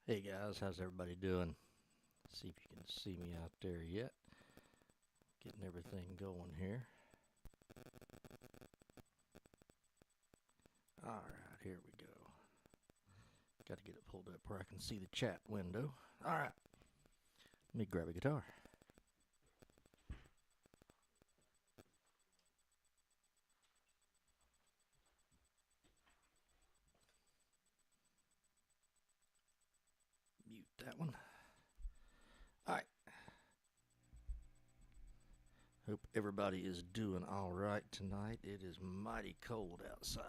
Hey guys, how's everybody doing? See if you can see me out there yet. Getting everything going here. Alright, here we go. Got to get it pulled up where I can see the chat window. Alright, let me grab a guitar. Mute that one. Alright. Hope everybody is doing alright tonight. It is mighty cold outside.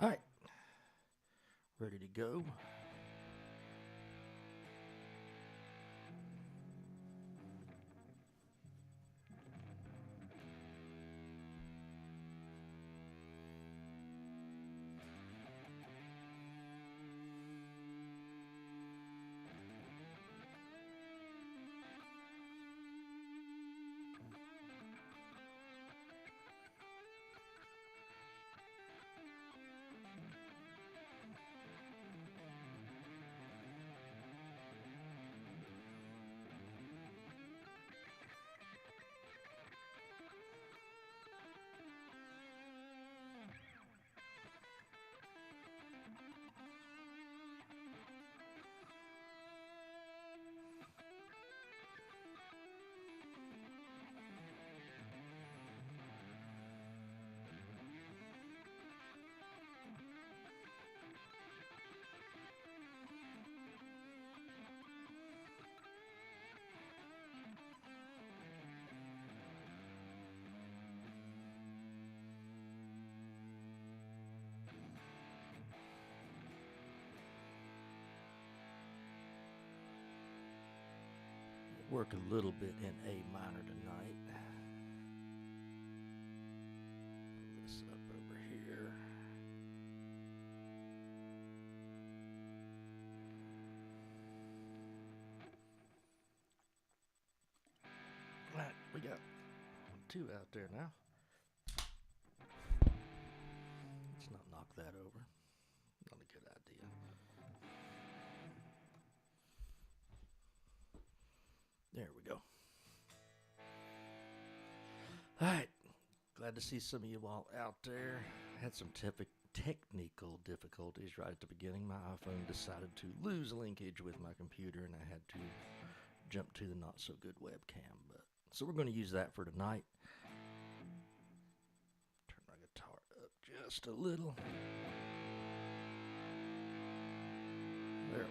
Alright. Ready to go. Work a little bit in A minor tonight. Pull this up over here. Alright, we got two out there now. Let's not knock that over. Not a good idea. There we go. Alright, glad to see some of you all out there. Had some technical difficulties right at the beginning. My iPhone decided to lose linkage with my computer and I had to jump to the not so good webcam. So we're going to use that for tonight. Turn my guitar up just a little. There we go.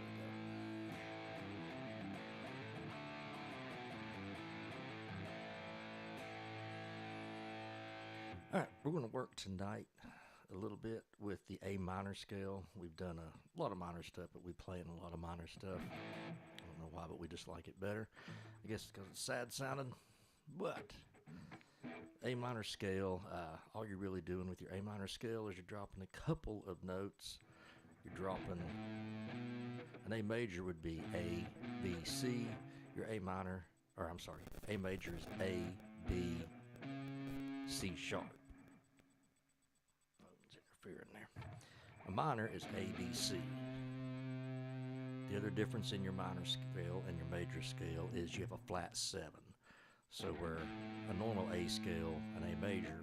Alright, we're going to work tonight a little bit with the A minor scale. We've done a lot of minor stuff, but we play in a lot of minor stuff. I don't know why, but we just like it better. I guess because it's sad sounding. But A minor scale, all you're really doing with your A minor scale is you're dropping a couple of notes. You're dropping an A major would be A, B, C. Your A minor, or I'm sorry, A major is A, B, C sharp. Phone's interfering there. A minor is A, B, C. The other difference in your minor scale and your major scale is you have a flat 7. So where a normal A scale, an A major,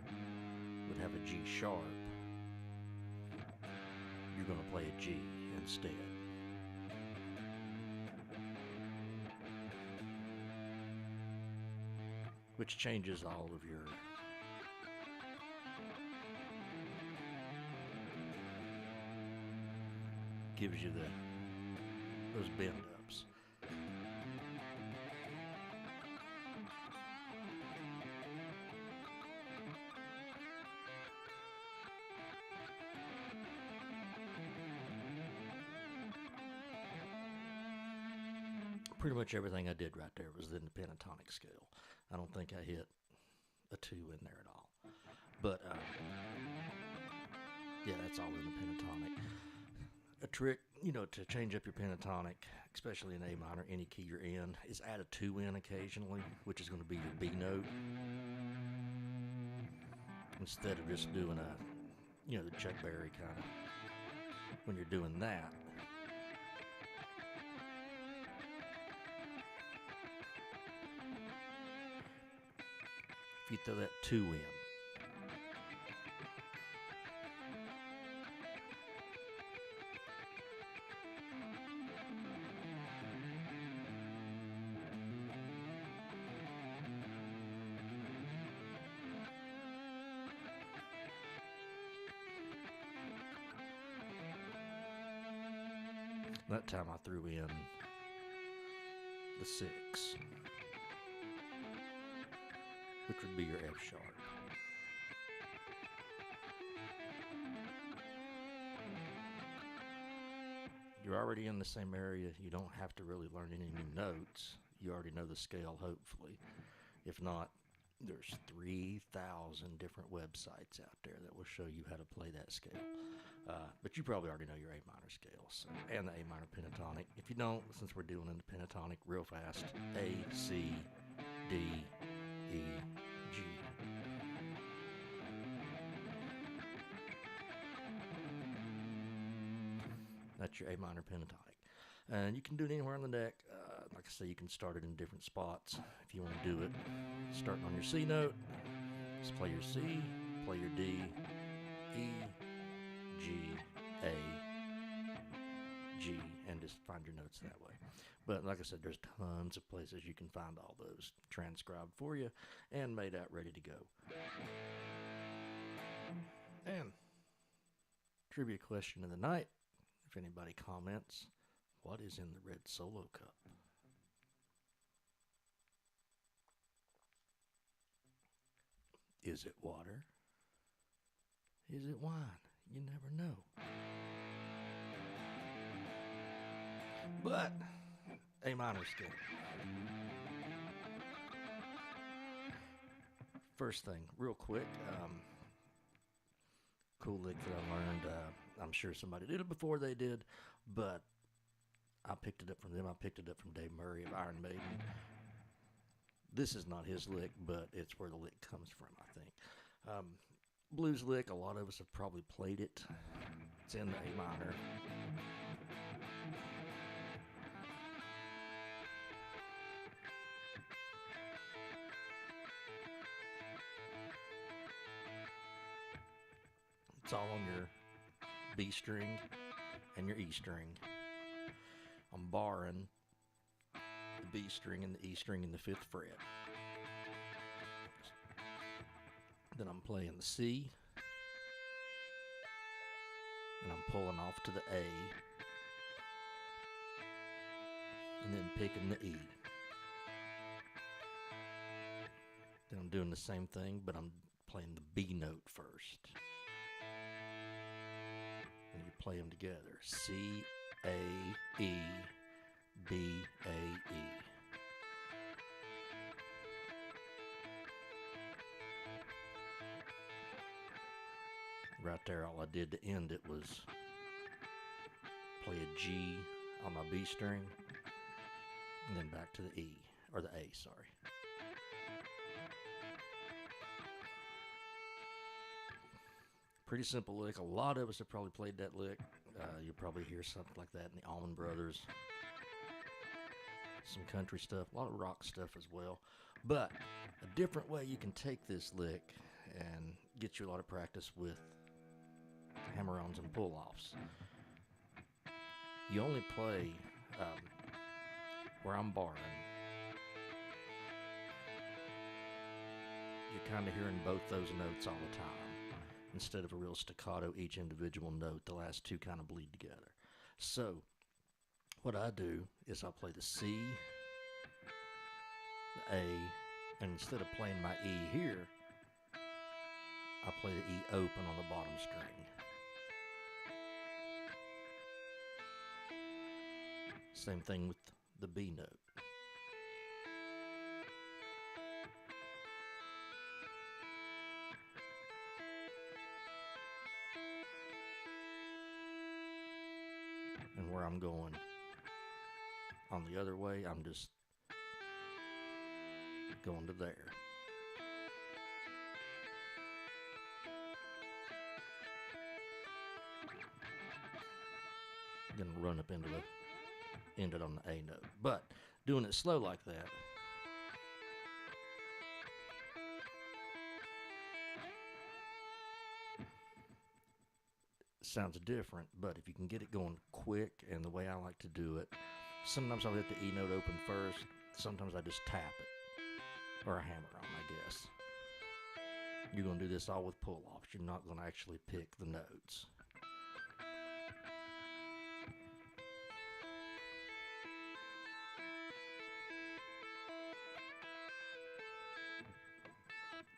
would have a G sharp, you're going to play a G instead. Which changes all of your gives you those bend ups. pretty much everything I did right there was in the pentatonic scale. I don't think I hit a 2 in there at all. But, yeah, that's all in the pentatonic. A trick, to change up your pentatonic, especially in A minor, any key you're in, is add a 2 in occasionally, which is going to be your B note. Instead of just doing the Chuck Berry kind of, when you're doing that. If you throw that 2 in, that time I threw in the 6, which would be your F sharp. You're already in the same area. You don't have to really learn any new notes. You already know the scale, hopefully. If not, there's 3,000 different websites out there that will show you how to play that scale. But you probably already know your A minor scales and the A minor pentatonic. If you don't, since we're doing in the pentatonic real fast, A, C, D, E, G. That's your A minor pentatonic. And you can do it anywhere on the deck. Like I say, you can start it in different spots if you want to do it. Starting on your C note, just play your C, play your D, E, G, A, G, and just find your notes that way. But like I said, there's tons of places you can find all those transcribed for you and made out ready to go. And trivia question of the night, if anybody comments, what is in the red solo cup? Is it water? Is it wine? You never know. But A minor scale. First thing, real quick, cool lick that I learned. I'm sure somebody did it before they did, but I picked it up from them. I picked it up from Dave Murray of Iron Maiden. This is not his lick, but it's where the lick comes from, I think. Blues lick, a lot of us have probably played it. It's in the A minor. It's all on your B string and your E string. I'm barring the B string and the E string in the 5th fret. Then I'm playing the C, and I'm pulling off to the A, and then picking the E. Then I'm doing the same thing, but I'm playing the B note first. And you play them together. C, A, E, B, A, E. Right there, all I did to end it was play a G on my B string, and then back to the E, or the A, sorry. Pretty simple lick. A lot of us have probably played that lick. You'll probably hear something like that in the Allman Brothers. Some country stuff, a lot of rock stuff as well. But a different way you can take this lick and get you a lot of practice with hammer-ons and pull-offs. You only play where I'm barring. You're kind of hearing both those notes all the time. Instead of a real staccato, each individual note, the last two kind of bleed together. So what I do is I'll play the C, the A, and instead of playing my E here, I play the E open on the bottom string. Same thing with the B note. And where I'm going on the other way, I'm just going to there. Gonna run up into the, end it on the A note. But doing it slow like that, sounds different, but if you can get it going quick and the way I like to do it, sometimes I'll hit the E note open first, sometimes I just tap it, or a hammer on, I guess. You're going to do this all with pull-offs. You're not going to actually pick the notes.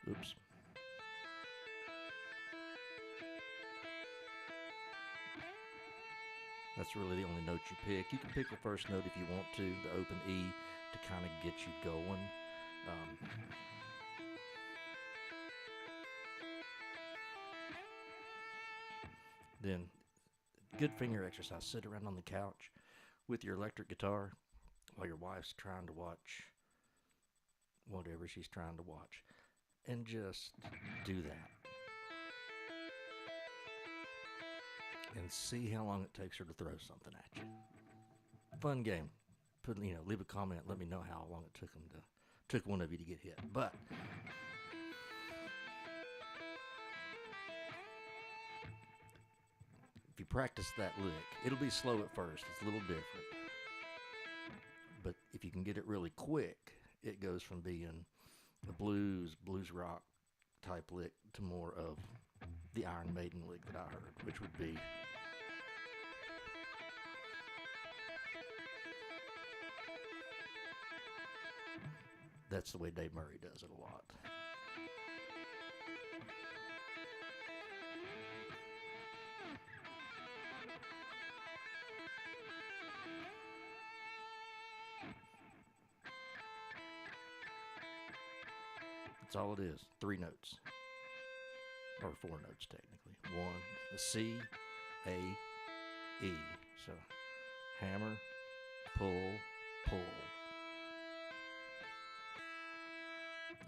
Oops. That's really the only note you pick. You can pick the first note if you want to, the open E, to kind of get you going. Then, good finger exercise. Sit around on the couch with your electric guitar while your wife's trying to watch whatever she's trying to watch. And just do that. And see how long it takes her to throw something at you. Fun game. Leave a comment. Let me know how long it took one of you to get hit. But if you practice that lick, it'll be slow at first. It's a little different. But if you can get it really quick, it goes from being a blues rock type lick to more of the Iron Maiden lick that I heard, which would be that's the way Dave Murray does it a lot. That's all it is. 3 notes. Or 4 notes, technically. 1, the C, A, E. So, hammer, pull, pull.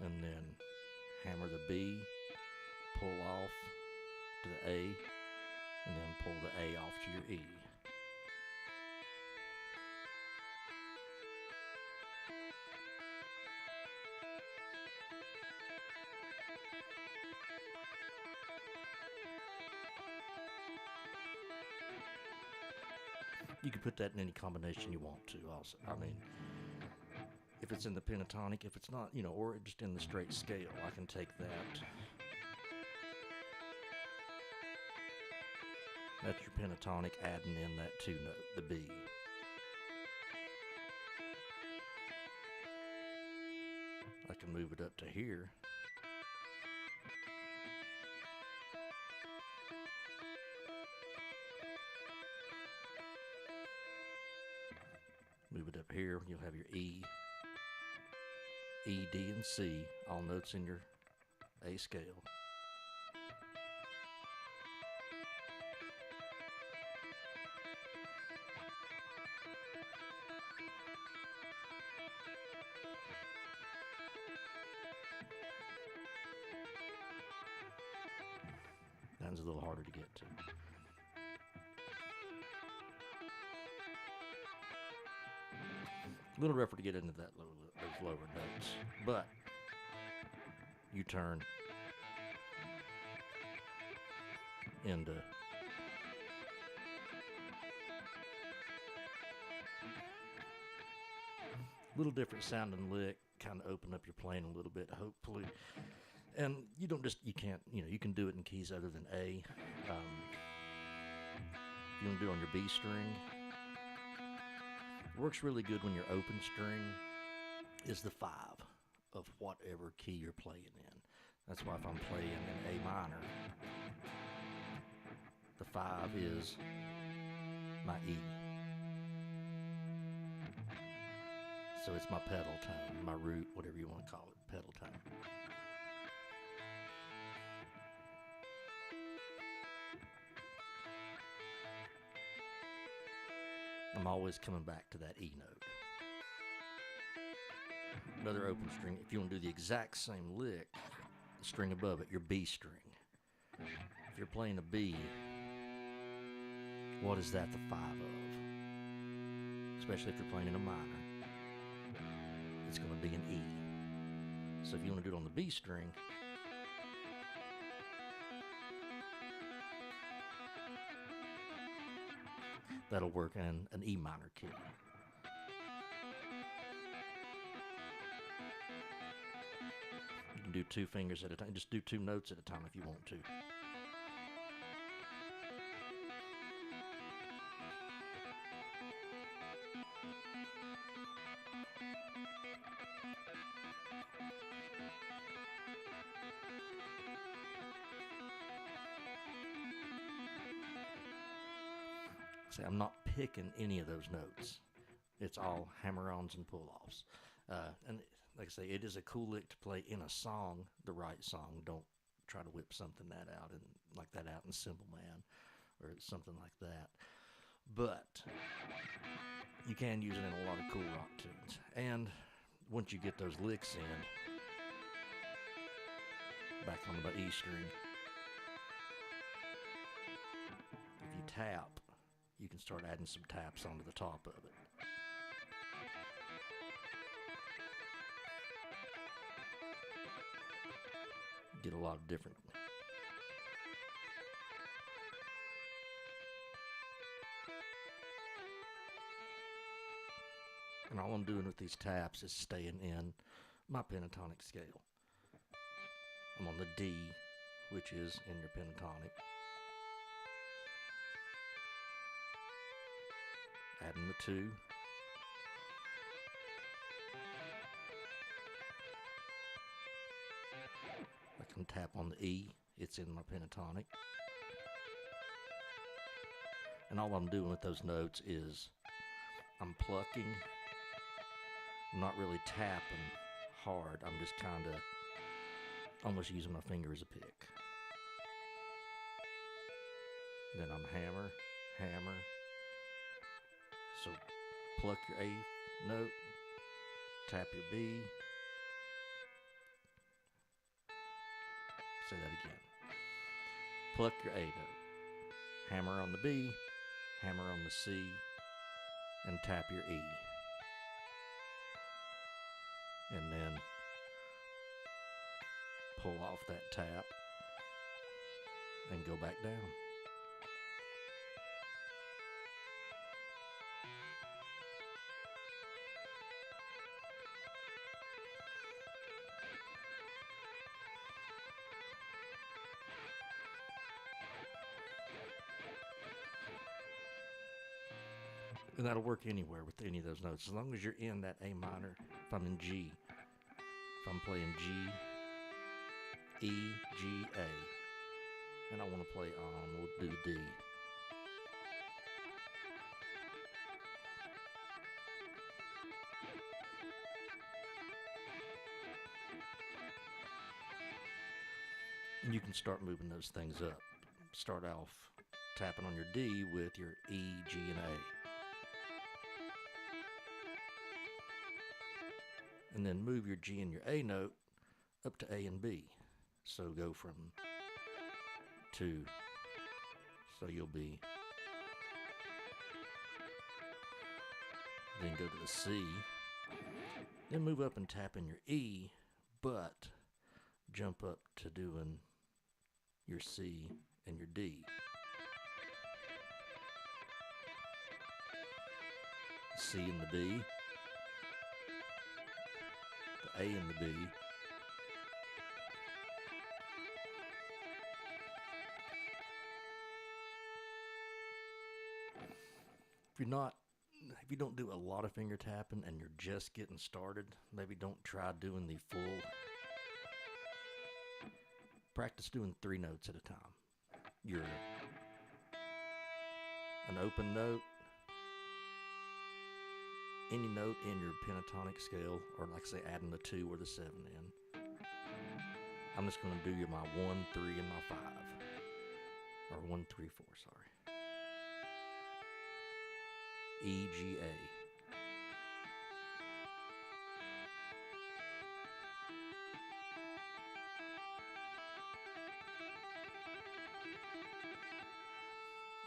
And then hammer the B, pull off to the A, and then pull the A off to your E. You can put that in any combination you want to also. I mean, if it's in the pentatonic, if it's not, or just in the straight scale, I can take that. That's your pentatonic, adding in that 2 note, the B. I can move it up to here. Move it up here, you'll have your E, D, and C, all notes in your A scale. That one's a little harder to get to. A little rougher to get into those lower notes, but you turn into a little different sounding lick, kind of open up your playing a little bit, hopefully. And you can't, you can do it in keys other than A. If you want to do it on your B string, it works really good when your open string is the 5 of whatever key you're playing in. That's why if I'm playing in A minor, the 5 is my E. So it's my pedal tone, my root, whatever you want to call it, pedal tone. I'm always coming back to that E note. Another open string, if you want to do the exact same lick, the string above it, your B string. If you're playing a B, what is that the 5 of? Especially if you're playing in a minor. It's going to be an E. So if you want to do it on the B string, that'll work in an E minor key. You can do 2 fingers at a time. Just do 2 notes at a time if you want to. See, I'm not picking any of those notes. It's all hammer-ons and pull-offs. And like I say, it is a cool lick to play in a song, the right song. Don't try to whip something like that out in Simple Man or something like that. But you can use it in a lot of cool rock tunes. And once you get those licks in, back on the E string, if you tap, you can start adding some taps onto the top of it. Get a lot of different. And all I'm doing with these taps is staying in my pentatonic scale. I'm on the D, which is in your pentatonic. Adding the 2. I can tap on the E. It's in my pentatonic. And all I'm doing with those notes is I'm plucking. I'm not really tapping hard. I'm just kind of almost using my finger as a pick. Then I'm hammer, hammer. So pluck your A note, tap your B. Say that again. Pluck your A note, hammer on the B, hammer on the C, and tap your E. And then pull off that tap and go back down. And that'll work anywhere with any of those notes, as long as you're in that A minor. If I'm in G, if I'm playing G, E, G, A, and I want to play on, we'll do the D. And you can start moving those things up. Start off tapping on your D with your E, G, and A. And then move your G and your A note up to A and B. So go from 2. So you'll be. Then go to the C. Then move up and tap in your E, but jump up to doing your C and your D. C and the B. A and the B, if you don't do a lot of finger tapping and you're just getting started, maybe don't try doing the full. Practice doing 3 notes at a time. An open note, any note in your pentatonic scale, or like I say, adding the 2 or the 7 in. I'm just going to do my 1, 3, and my 5. Or 1, 3, 4, sorry. E, G, A.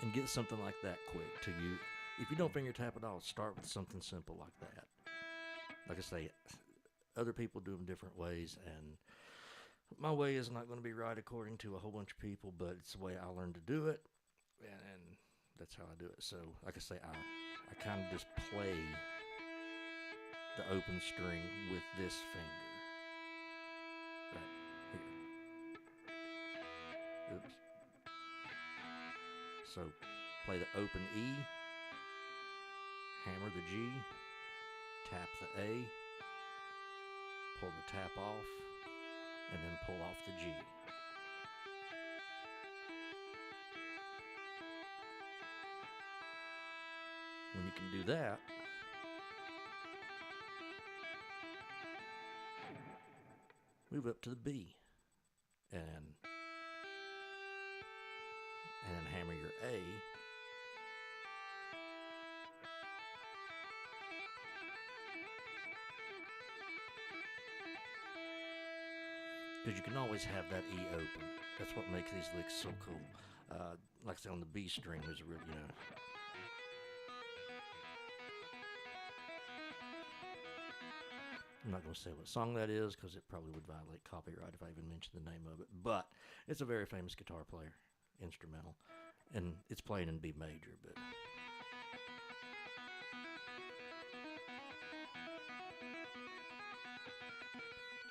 And get something like that quick to you. If you don't finger tap at all, start with something simple like that. Like I say, other people do them different ways, and my way is not going to be right according to a whole bunch of people, but it's the way I learned to do it, and that's how I do it. So, like I say, I kind of just play the open string with this finger. Right here. Oops. So, play the open E, hammer the G, tap the A, pull the tap off, and then pull off the G. When you can do that, move up to the B and hammer your A. Because you can always have that E open. That's what makes these licks so cool. Like I said, on the B string, there's a real, I'm not going to say what song that is because it probably would violate copyright if I even mentioned the name of it. But it's a very famous guitar player, instrumental. And it's playing in B major, but...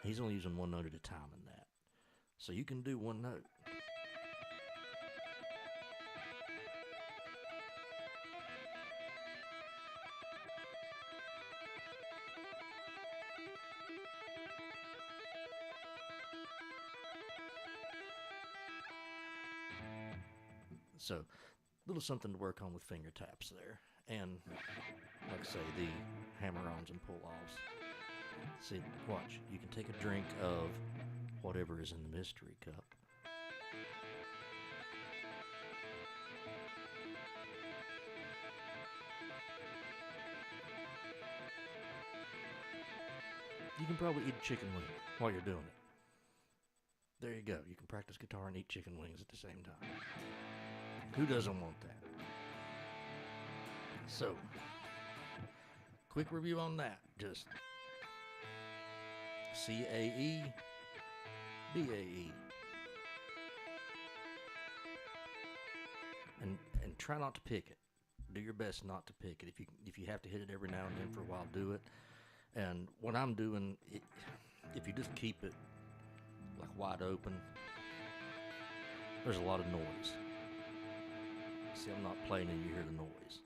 he's only using one note at a time in that. So you can do one note. So, little something to work on with finger taps there. And, like I say, the hammer-ons and pull-offs. See, watch. You can take a drink of whatever is in the mystery cup. You can probably eat a chicken wing while you're doing it. There you go. You can practice guitar and eat chicken wings at the same time. Who doesn't want that? So, quick review on that. Just C-A-E, B-A-E. And try not to pick it. Do your best not to pick it. If you have to hit it every now and then for a while, do it. And what I'm doing, if you just keep it like wide open, there's a lot of noise. See, I'm not playing and you hear the noise.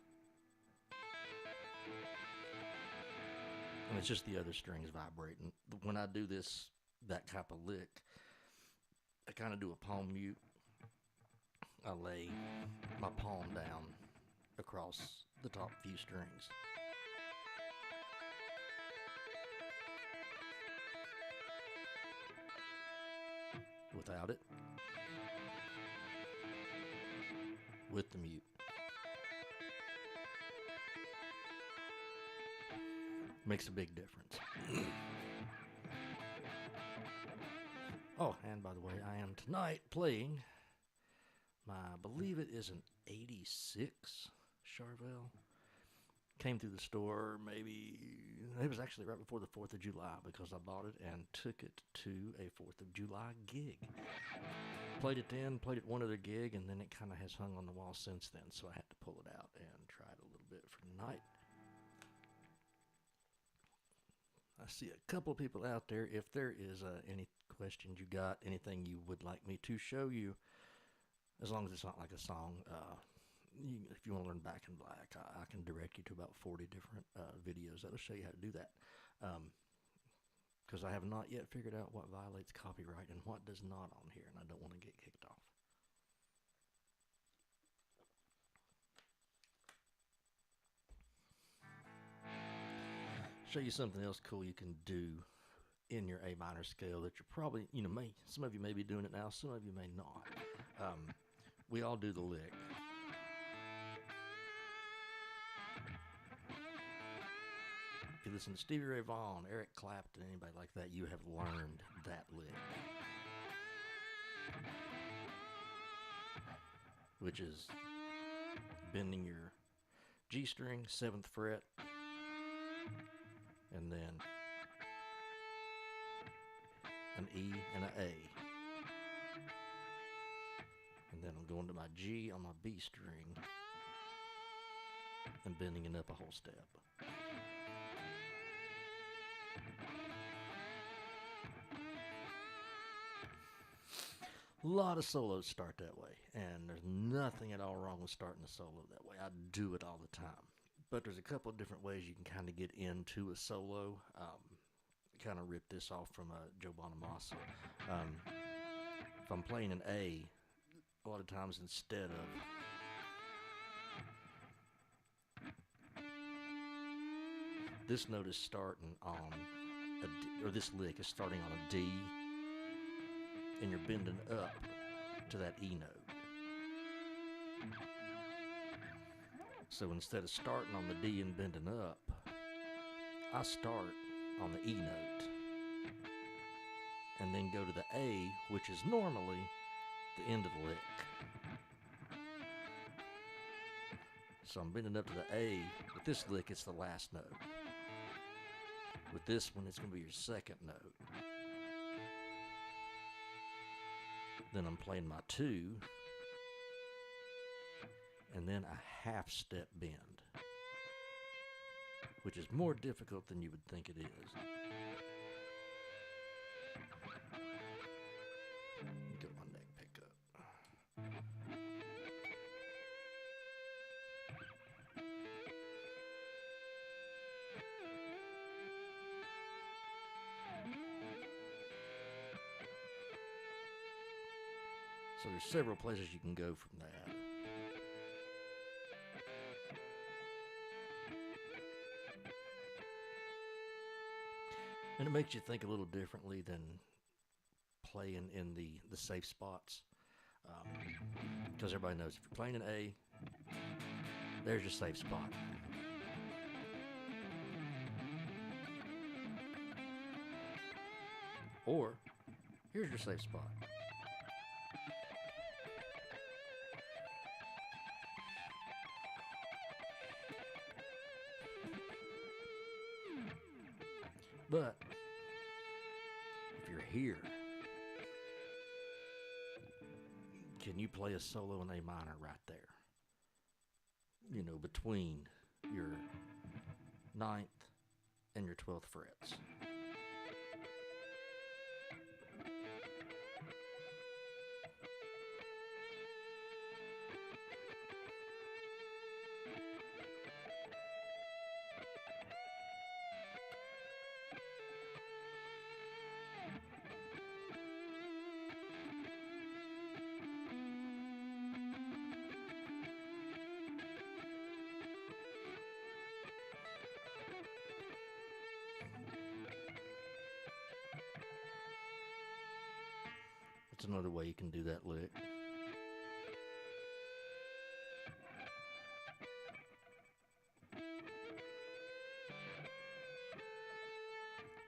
And it's just the other strings vibrating. When I do that type of lick, I kind of do a palm mute. I lay my palm down across the top few strings. Without it. With the mute. Makes a big difference. Oh, and by the way, I am tonight playing I believe it is an 86 Charvel. Came through the store it was actually right before the 4th of July because I bought it and took it to a 4th of July gig. Played it then, played it one other gig, and then it kind of has hung on the wall since then, so I had to pull it out and try it a little bit for tonight. I see a couple of people out there. If there is any questions you got, anything you would like me to show you, as long as it's not like a song, if you want to learn Back in Black, I can direct you to about 40 different videos that'll show you how to do that. Because I have not yet figured out what violates copyright and what does not on here, and I don't want to get kicked off. Show you something else cool you can do in your A minor scale that you're probably, some of you may be doing it now, some of you may not. We all do the lick. you listen to Stevie Ray Vaughan, Eric Clapton, anybody like that, you have learned that lick. Which is bending your G string, 7th fret, and then an E and an A. And then I'm going to my G on my B string and bending it up a whole step. A lot of solos start that way, and there's nothing at all wrong with starting a solo that way. I do it all the time. But there's a couple of different ways you can kind of get into a solo. Kind of ripped this off from Joe Bonamassa. If I'm playing an A, a lot of times instead of this note is starting on a D, or this lick is starting on a D, and you're bending up to that E note. So instead of starting on the D and bending up, I start on the E note and then go to the A, which is normally the end of the lick. So I'm bending up to the A. With this lick, it's the last note. With this one, it's going to be your second note. Then I'm playing my 2, and then a half step bend, which is more difficult than you would think it is. Get my neck pick up. So there's several places you can go from that. And it makes you think a little differently than playing in the safe spots. Because everybody knows if you're playing an A, there's your safe spot. Or, here's your safe spot. But if you're here, can you play a solo in A minor right there? You know, between your 9th and your 12th frets. That's another way you can do that lick.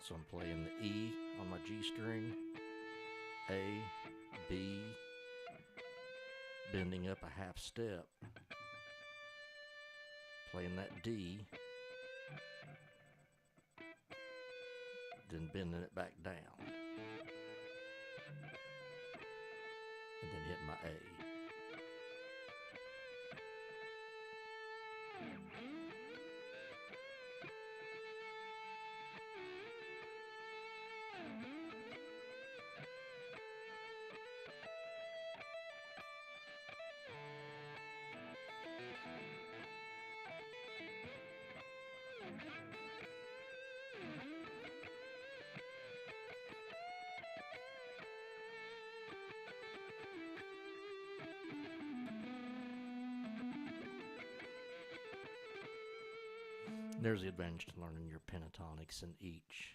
So I'm playing the E on my G string, A, B, bending up a half step, playing that D, then bending it back down, and then hitting my A. There's the advantage to learning your pentatonics in each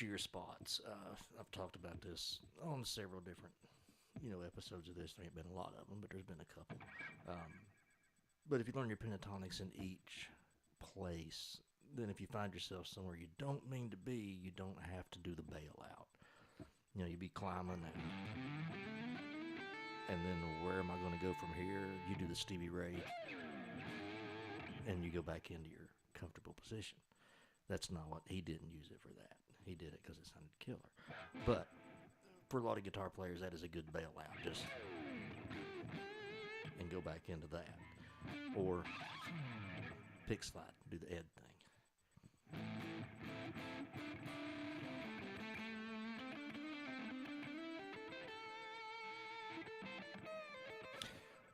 of your spots. I've talked about this on several different, episodes of this. There ain't been a lot of them, but there's been a couple. But if you learn your pentatonics in each place, then if you find yourself somewhere you don't mean to be, you don't have to do the bailout. You know, you be climbing and then where am I going to go from here? You do the Stevie Ray and you go back into your comfortable position. That's not what he didn't use it for that. He did it because it sounded killer. But for a lot of guitar players, that is a good bailout. Just and go back into that, or pick slide, do the Ed thing.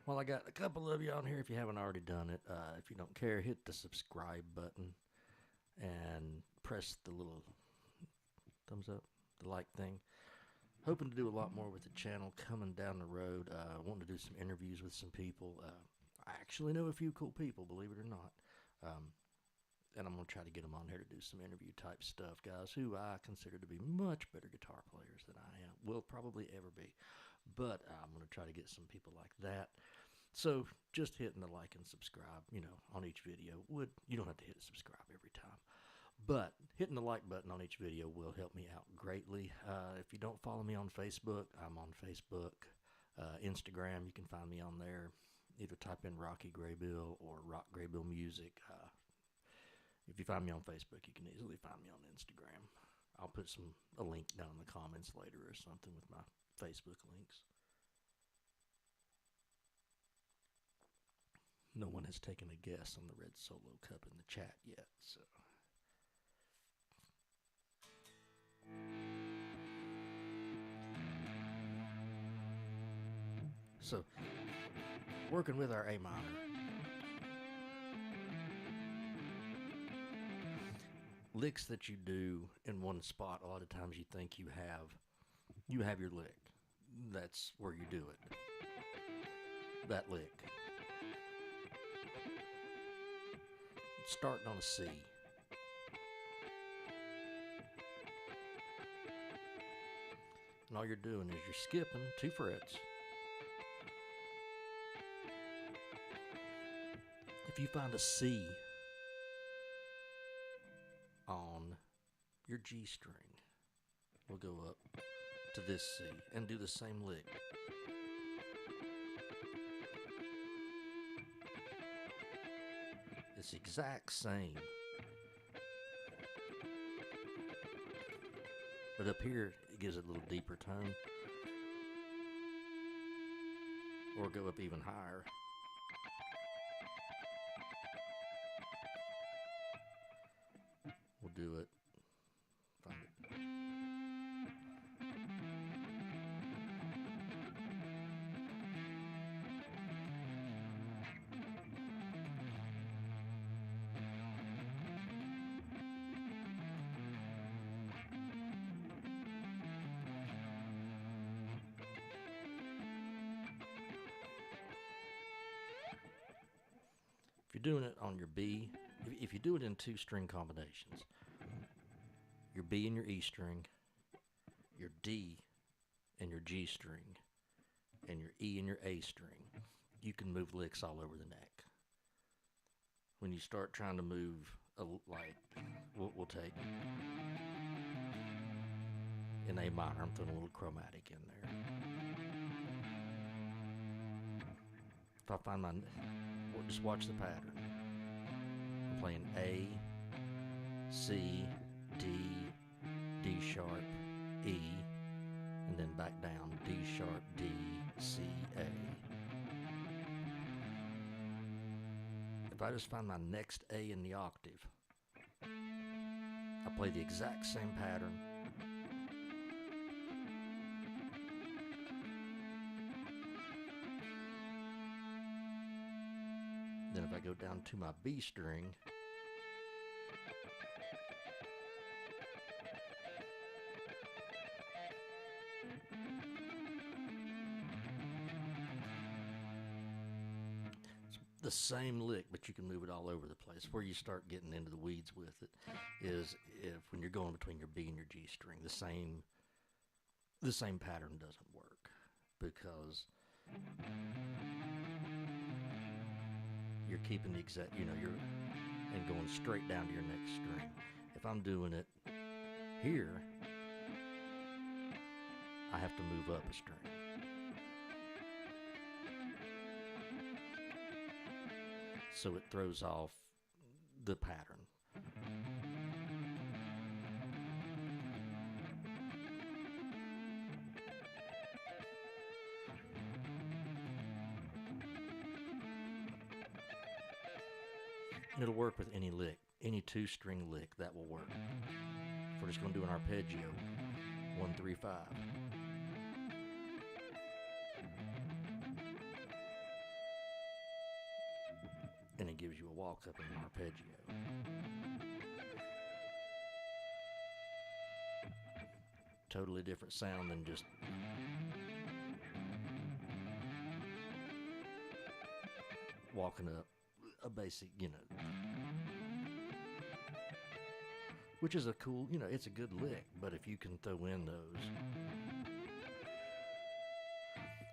Well, I got a couple of you on here. If you haven't already done it, if you don't care, hit the subscribe button and press the little thumbs up, the like thing. Hoping to do a lot more with the channel coming down the road. Wanting to do some interviews with some people. I actually know a few cool people, believe it or not. And I'm going to try to get them on here to do some interview type stuff. Guys who I consider to be much better guitar players than I am. Will probably ever be. But I'm going to try to get some people like that. So just hitting the like and subscribe, you know, on each video you don't have to hit subscribe every time. But hitting the like button on each video will help me out greatly. If you don't follow me on Facebook, I'm on Facebook. Instagram, you can find me on there. Either type in Rocky Graybill or Rock Graybill Music. If you find me on Facebook, you can easily find me on Instagram. I'll put a link down in the comments later or something with my Facebook links. No one has taken a guess on the Red Solo Cup in the chat yet, so... So, working with our A minor. Licks that you do in one spot, a lot of times you think you have your lick. That's where you do it. That lick. It's starting on a C. And all you're doing is you're skipping 2 frets. If you find a C on your G string, we'll go up to this C and do the same lick. It's the exact same. But up here, it gives it a little deeper tone. Or go up even higher. We'll do it. Find it. If you're doing it on your B, if you do it in 2 string combinations, your B and your E string, your D and your G string, and your E and your A string, you can move licks all over the neck. When you start trying to move, like, we'll take in A minor, I'm throwing a little chromatic in there. If I find just watch the pattern. I'm playing A, C, D, D sharp, E, and then back down, D sharp, D, C, A. If I just find my next A in the octave, I play the exact same pattern. Then if I go down to my B string, it's the same lick, but you can move it all over the place. Where you start getting into the weeds with it is when you're going between your B and your G string, the same pattern doesn't work, because you're keeping the exact, you're and going straight down to your next string. If I'm doing it here, I have to move up a string. So it throws off the pattern. It'll work with any lick, any 2-string lick, that will work. If we're just going to do an arpeggio, 1, 3, 5. And it gives you a walk up in an arpeggio. Totally different sound than just walking up a basic, which is a cool, it's a good lick, but if you can throw in those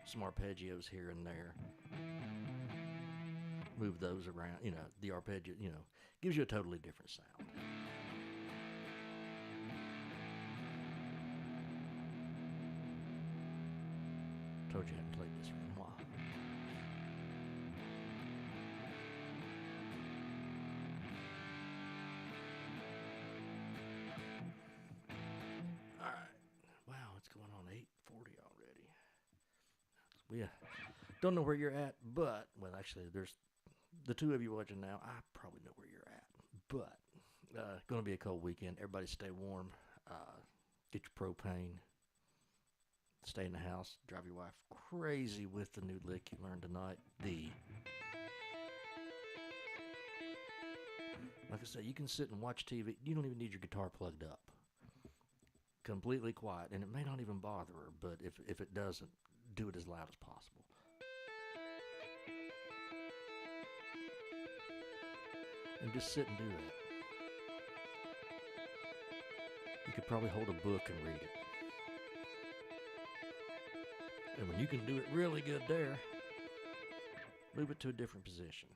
some arpeggios here and there, move those around, the arpeggio, gives you a totally different sound. Told you I hadn't played this for a while. Yeah, don't know where you're at, but, well, actually, there's the two of you watching now. I probably know where you're at, but going to be a cold weekend. Everybody stay warm. Get your propane. Stay in the house. Drive your wife crazy with the new lick you learned tonight. Like I said, you can sit and watch TV. You don't even need your guitar plugged up. Completely quiet, and it may not even bother her, but if it doesn't, do it as loud as possible. And just sit and do that. You could probably hold a book and read it. And when you can do it really good there, move it to a different position.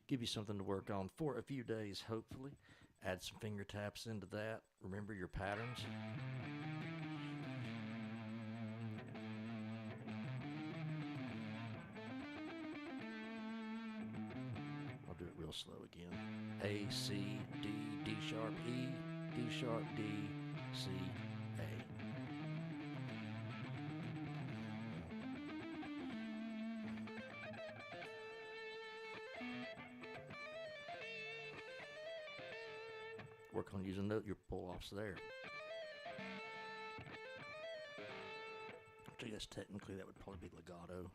Give you something to work on for a few days, hopefully. Add some finger taps into that. Remember your patterns. I'll do it real slow again. A, C, D, D sharp, E, D sharp, D, C, A. Work on using your pull-offs there. Which I guess technically that would probably be legato.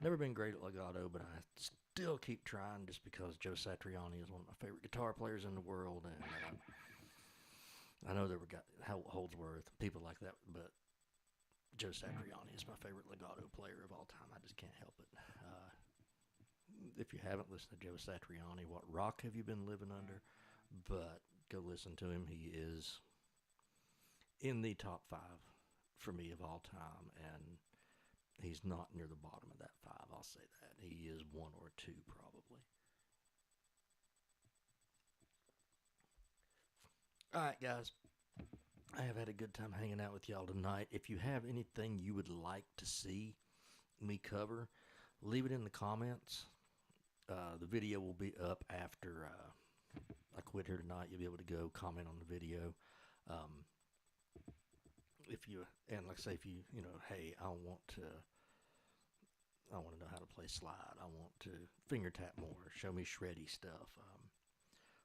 Never been great at legato, but I still keep trying just because Joe Satriani is one of my favorite guitar players in the world, and I know there were Hal Holdsworth, people like that, but Joe Satriani is my favorite legato player of all time. I just can't help it. If you haven't listened to Joe Satriani, what rock have you been living under? But go listen to him. He is in the top 5 for me of all time, and he's not near the bottom of that 5, I'll say that. He is 1 or 2 probably. All right, guys. I have had a good time hanging out with y'all tonight. If you have anything you would like to see me cover, leave it in the comments. The video will be up after I quit here tonight. You'll be able to go comment on the video. And like I say, if you hey, I want to know how to play slide. I want to finger tap more. Show me shreddy stuff.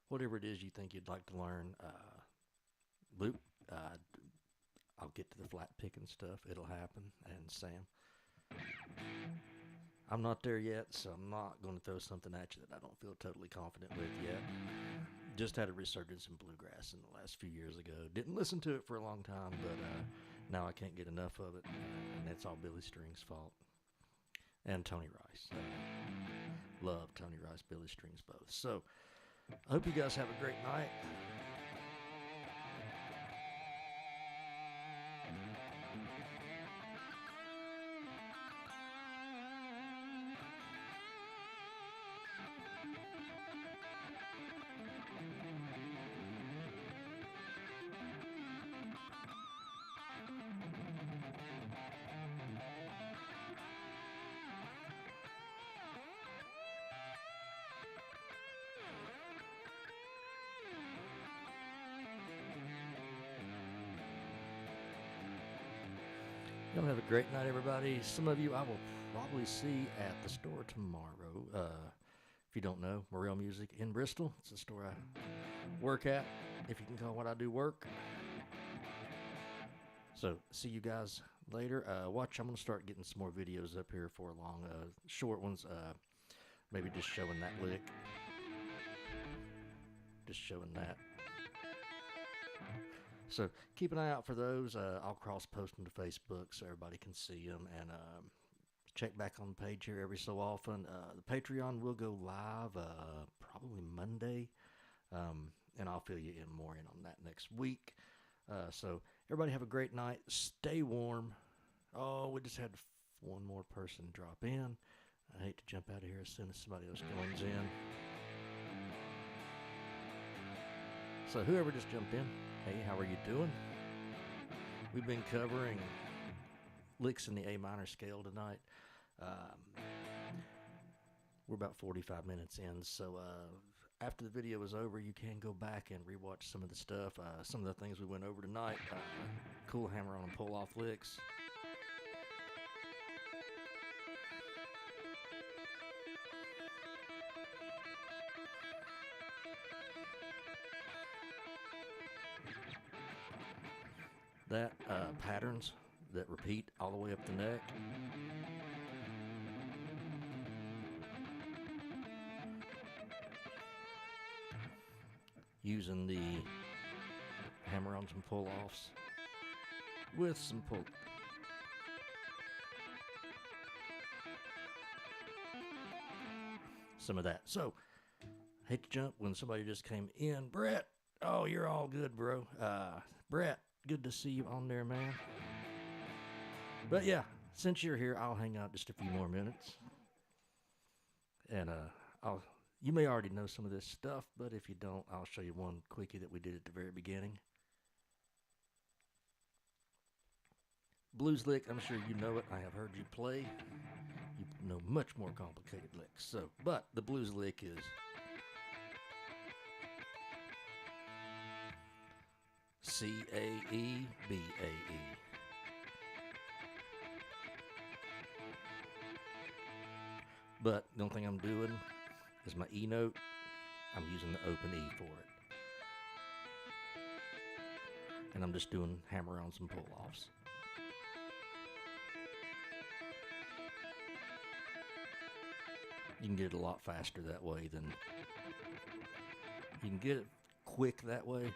Whatever it is you think you'd like to learn, Luke, I'll get to the flat picking stuff. It'll happen. And Sam, I'm not there yet, so I'm not going to throw something at you that I don't feel totally confident with yet. Just had a resurgence in bluegrass in the last few years ago. Didn't listen to it for a long time, but Now I can't get enough of it, and it's all Billy String's fault. And Tony Rice. Love Tony Rice, Billy Strings both. So, I hope you guys have a great night. Y'all have a great night, everybody. Some of you I will probably see at the store tomorrow. If you don't know, Morel Music in Bristol. It's the store I work at, if you can call what I do work. So, see you guys later. Watch, I'm going to start getting some more videos up here for long, short ones. Maybe just showing that lick. Just showing that. So keep an eye out for those. I'll cross-post them to Facebook so everybody can see them. And check back on the page here every so often. The Patreon will go live probably Monday. And I'll fill you in more on that next week. So everybody have a great night. Stay warm. Oh, we just had one more person drop in. I hate to jump out of here as soon as somebody else joins in. So whoever just jumped in, hey, how are you doing? We've been covering licks in the A minor scale tonight. We're about 45 minutes in, so after the video is over, you can go back and rewatch some of the stuff. Some of the things we went over tonight. Cool hammer-on and pull-off licks. That patterns that repeat all the way up the neck. Using the hammer-ons and pull-offs with some pull. Some of that. So, hate to jump when somebody just came in. Brett, oh, you're all good, bro. Brett, good to see you on there, man. But yeah, since you're here, I'll hang out just a few more minutes. And you may already know some of this stuff, but if you don't, I'll show you one quickie that we did at the very beginning. Blues lick, I'm sure you know it. I have heard you play. You know much more complicated licks. So, but the blues lick is C-A-E-B-A-E. But the only thing I'm doing is my E note. I'm using the open E for it. And I'm just doing hammer-ons and pull-offs. You can get it a lot faster that way than... You can get it quick that way,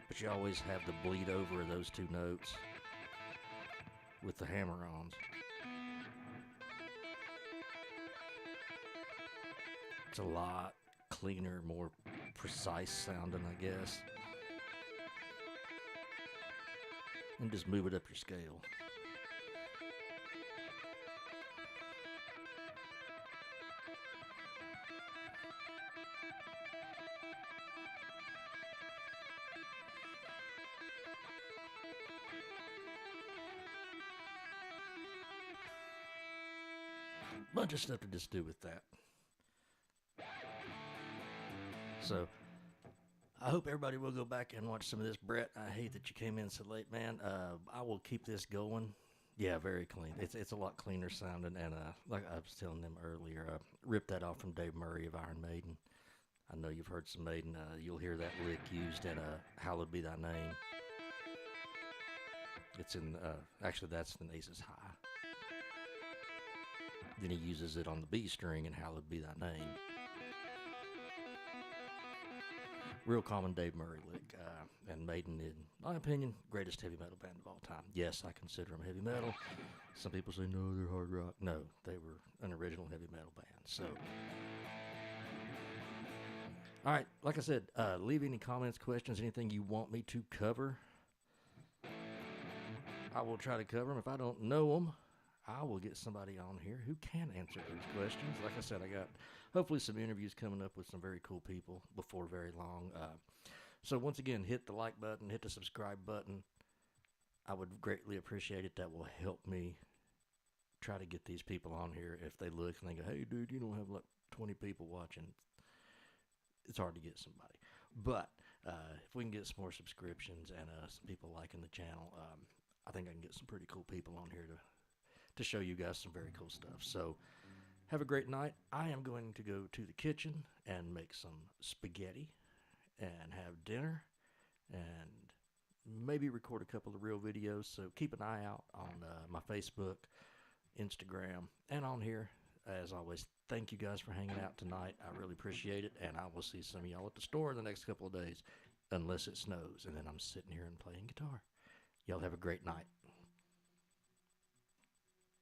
but you always have the bleed over of those two notes with the hammer-ons. It's a lot cleaner, more precise sounding, I guess. And just move it up your scale. Bunch of stuff to just do with that. So, I hope everybody will go back and watch some of this. Brett, I hate that you came in so late, man. I will keep this going. Yeah, very clean. It's a lot cleaner sounding, and like I was telling them earlier, I ripped that off from Dave Murray of Iron Maiden. I know you've heard some Maiden. You'll hear that lick used at Hallowed Be Thy Name. It's in, actually that's in Aces High. Then he uses it on the B string in Hallowed Be Thy Name. Real common Dave Murray lick. And Maiden, in my opinion, greatest heavy metal band of all time. Yes, I consider them heavy metal. Some people say, no, they're hard rock. No, they were an original heavy metal band. So, all right, like I said, leave any comments, questions, anything you want me to cover. I will try to cover them. If I don't know them, I will get somebody on here who can answer those questions. Like I said, I got hopefully some interviews coming up with some very cool people before very long. So once again, hit the like button, hit the subscribe button. I would greatly appreciate it. That will help me try to get these people on here. If they look and they go, hey, dude, you don't have like 20 people watching, it's hard to get somebody. But if we can get some more subscriptions and some people liking the channel, I think I can get some pretty cool people on here to show you guys some very cool stuff. So have a great night. I am going to go to the kitchen and make some spaghetti and have dinner and maybe record a couple of real videos. So keep an eye out on my Facebook, Instagram, and on here. As always, thank you guys for hanging out tonight. I really appreciate it, and I will see some of y'all at the store in the next couple of days, unless it snows, and then I'm sitting here and playing guitar. Y'all have a great night.